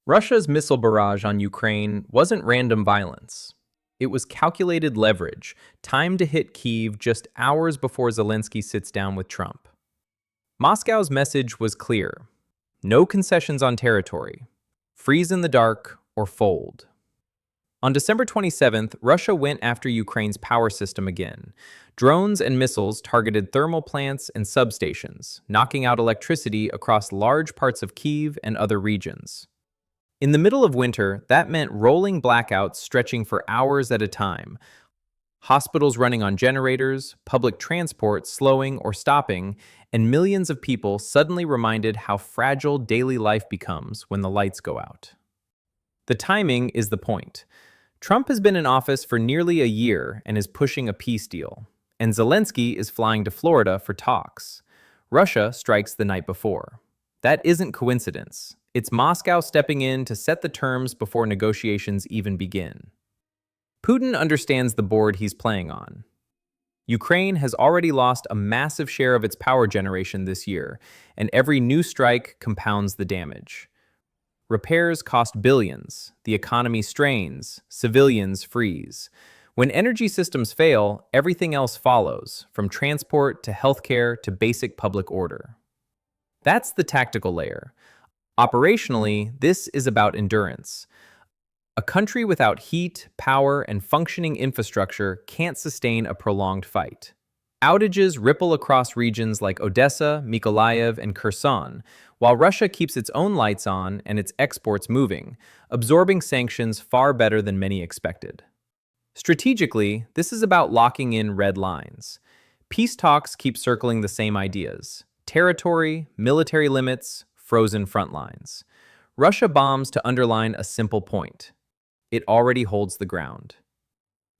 Russia's missile barrage on Ukraine wasn't random violence. It was calculated leverage, timed to hit Kyiv just hours before Zelensky sits down with Trump. Moscow's message was clear: no concessions on territory, freeze in the dark or fold. On December 27th, Russia went after Ukraine's power system again. Drones and missiles targeted thermal plants and substations, knocking out electricity across large parts of Kyiv and other regions. In the middle of winter, that meant rolling blackouts stretching for hours at a time, hospitals running on generators, public transport slowing or stopping, and millions of people suddenly reminded how fragile daily life becomes when the lights go out. The timing is the point. Trump has been in office for nearly a year and is pushing a peace deal, and Zelensky is flying to Florida for talks. Russia strikes the night before. That isn't coincidence. It's Moscow stepping in to set the terms before negotiations even begin. Putin understands the board he's playing on. Ukraine has already lost a massive share of its power generation this year, and every new strike compounds the damage. Repairs cost billions, the economy strains, civilians freeze. When energy systems fail, everything else follows, from transport to healthcare to basic public order. That's the tactical layer. Operationally, this is about endurance. A country without heat, power, and functioning infrastructure can't sustain a prolonged fight. Outages ripple across regions like Odessa, Mykolaiv, and Kherson, while Russia keeps its own lights on and its exports moving, absorbing sanctions far better than many expected. Strategically, this is about locking in red lines. Peace talks keep circling the same ideas: territory, military limits, frozen front lines. Russia bombs to underline a simple point: it already holds the ground.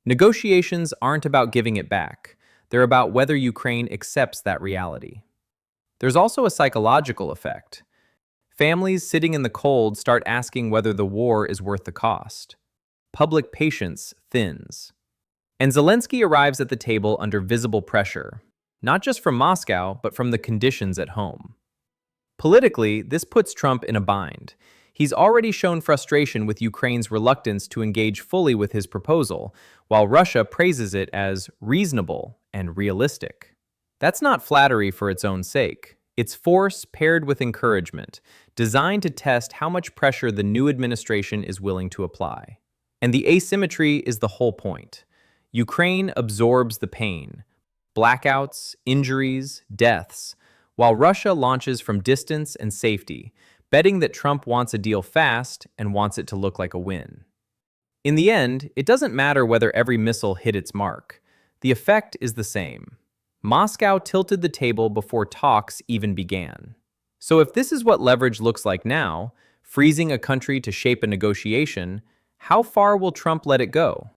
Negotiations aren't about giving it back. They're about whether Ukraine accepts that reality. There's also a psychological effect. Families sitting in the cold start asking whether the war is worth the cost. Public patience thins. And Zelensky arrives at the table under visible pressure, not just from Moscow, but from the conditions at home. Politically, this puts Trump in a bind. He's already shown frustration with Ukraine's reluctance to engage fully with his proposal, while Russia praises it as reasonable and realistic. That's not flattery for its own sake. It's force paired with encouragement, designed to test how much pressure the new administration is willing to apply. And the asymmetry is the whole point. Ukraine absorbs the pain: blackouts, injuries, deaths, while Russia launches from distance and safety, betting that Trump wants a deal fast and wants it to look like a win. In the end, it doesn't matter whether every missile hit its mark. The effect is the same. Moscow tilted the table before talks even began. So if this is what leverage looks like now, freezing a country to shape a negotiation, how far will Trump let it go?